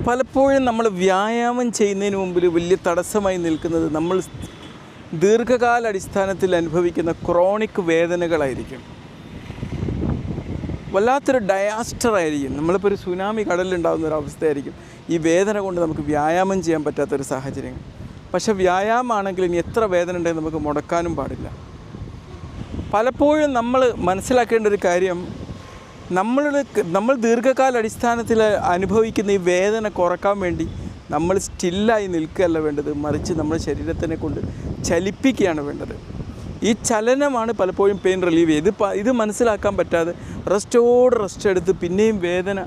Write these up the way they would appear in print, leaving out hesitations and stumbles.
പലപ്പോഴും നമ്മൾ വ്യായാമം ചെയ്യുന്നതിന് മുമ്പിൽ വലിയ തടസ്സമായി നിൽക്കുന്നത് നമ്മൾ ദീർഘകാല അടിസ്ഥാനത്തിൽ അനുഭവിക്കുന്ന ക്രോണിക് വേദനകളായിരിക്കും. വല്ലാത്തൊരു ഡയാസ്റ്റർ ആയിരിക്കും. നമ്മളിപ്പോൾ ഒരു സുനാമി കടലിലുണ്ടാകുന്ന ഒരു അവസ്ഥയായിരിക്കും ഈ വേദന കൊണ്ട് നമുക്ക് വ്യായാമം ചെയ്യാൻ പറ്റാത്തൊരു സാഹചര്യം. പക്ഷേ വ്യായാമമാണെങ്കിൽ ഇനി എത്ര വേദന ഉണ്ടെങ്കിൽ നമുക്ക് മുടക്കാനും പാടില്ല. പലപ്പോഴും നമ്മൾ മനസ്സിലാക്കേണ്ട ഒരു കാര്യം, നമ്മൾ ദീർഘകാല അടിസ്ഥാനത്തിൽ അനുഭവിക്കുന്ന ഈ വേദന കുറക്കാൻ വേണ്ടി നമ്മൾ സ്റ്റില്ലായി നിൽക്കുകയല്ല വേണ്ടത്, മറിച്ച് നമ്മുടെ ശരീരത്തിനെ കൊണ്ട് ചലിപ്പിക്കുകയാണ് വേണ്ടത്. ഈ ചലനമാണ് പലപ്പോഴും പെയിൻ റിലീവ് ചെയ്യുക. ഇത് മനസ്സിലാക്കാൻ പറ്റാതെ റെസ്റ്റ് എടുത്ത് പിന്നെയും വേദന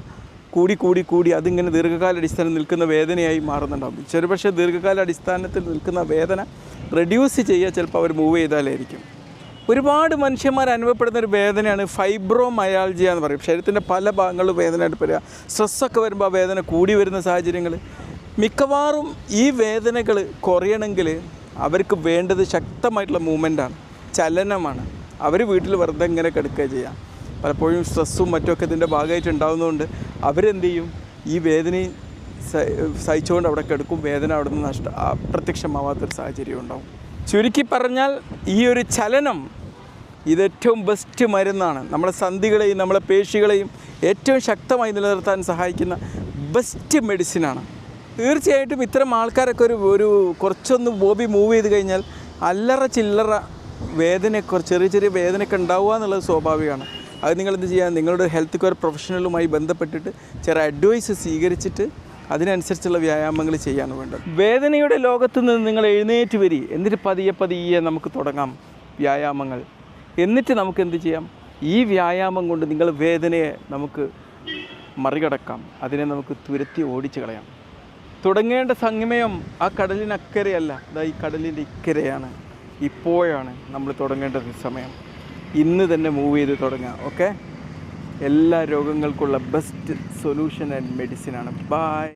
കൂടി അതിങ്ങനെ ദീർഘകാല അടിസ്ഥാനത്തിൽ നിൽക്കുന്ന വേദനയായി മാറുന്നുണ്ടാകും. ചെറുപക്ഷെ ദീർഘകാല അടിസ്ഥാനത്തിൽ നിൽക്കുന്ന വേദന റെഡ്യൂസ് ചെയ്യുക ചിലപ്പോൾ അവർ മൂവ് ചെയ്താലായിരിക്കും. ഒരുപാട് മനുഷ്യന്മാർ അനുഭവപ്പെടുന്ന ഒരു വേദനയാണ് ഫൈബ്രോമയാൾജിയ എന്ന് പറയും. ശരീരത്തിൻ്റെ പല ഭാഗങ്ങളും വേദനയായിട്ട് വരിക. സ്ട്രെസ്സൊക്കെ വരുമ്പോൾ ആ വേദന കൂടി വരുന്ന സാഹചര്യങ്ങൾ. മിക്കവാറും ഈ വേദനകൾ കുറയണമെങ്കിൽ അവർക്ക് വേണ്ടത് ശക്തമായിട്ടുള്ള മൂവ്മെൻറ്റാണ്, ചലനമാണ്. അവർ വീട്ടിൽ വെറുതെ ഇങ്ങനെ കിടക്കുക ചെയ്യാം. പലപ്പോഴും സ്ട്രെസ്സും മറ്റുമൊക്കെ ഇതിൻ്റെ ഭാഗമായിട്ട് ഉണ്ടാകുന്നതുകൊണ്ട് അവരെന്ത് ചെയ്യും, ഈ വേദനയും സഹിച്ചുകൊണ്ട് അവിടെ കിടക്കും. വേദന അവിടെ നിന്ന് അപ്രത്യക്ഷമാവാത്തൊരു സാഹചര്യം ഉണ്ടാകും. ചുരുക്കി പറഞ്ഞാൽ ഈ ഒരു ചലനം ഇതേറ്റവും ബെസ്റ്റ് മരുന്നാണ്. നമ്മളെ സന്ധികളെയും നമ്മളെ പേശികളെയും ഏറ്റവും ശക്തമായി നിലനിർത്താൻ സഹായിക്കുന്ന ബെസ്റ്റ് മെഡിസിനാണ്. തീർച്ചയായിട്ടും ഇത്തരം ആൾക്കാരൊക്കെ ഒരു കുറച്ചൊന്ന് ബോബി മൂവ് ചെയ്ത് കഴിഞ്ഞാൽ അല്ലറ ചില്ലറ വേദനയൊക്കെ ചെറിയ വേദനയൊക്കെ ഉണ്ടാവുക എന്നുള്ളത് സ്വാഭാവികമാണ്. അത് നിങ്ങളെന്ത് ചെയ്യുക, നിങ്ങളുടെ ഹെൽത്ത് കെയർ പ്രൊഫഷണലുമായി ബന്ധപ്പെട്ടിട്ട് ചില അഡ്വൈസ് സ്വീകരിച്ചിട്ട് അതിനനുസരിച്ചുള്ള വ്യായാമങ്ങൾ ചെയ്യാണ് വേണ്ടത്. വേദനയുടെ ലോകത്ത് നിന്ന് നിങ്ങൾ എഴുന്നേറ്റ് വരി. എന്നിട്ട് പതിയെ നമുക്ക് തുടങ്ങാം വ്യായാമങ്ങൾ. എന്നിട്ട് നമുക്ക് എന്ത് ചെയ്യാം, ഈ വ്യായാമം കൊണ്ട് നിങ്ങൾ വേദനയെ നമുക്ക് മറികടക്കാം. അതിനെ നമുക്ക് തുരത്തി ഓടിച്ച് കളയാം. തുടങ്ങേണ്ട സമയം ആ കടലിനക്കരയല്ല, ഈ കടലിൻ്റെ ഇക്കരയാണ്. ഇപ്പോഴാണ് നമ്മൾ തുടങ്ങേണ്ടത് സമയം. ഇന്ന് തന്നെ മൂവ് ചെയ്ത് തുടങ്ങാം. ഓക്കെ, എല്ലാ രോഗങ്ങൾക്കുള്ള ബെസ്റ്റ് സൊല്യൂഷൻ ആൻഡ് മെഡിസിനാണ്. ബൈ.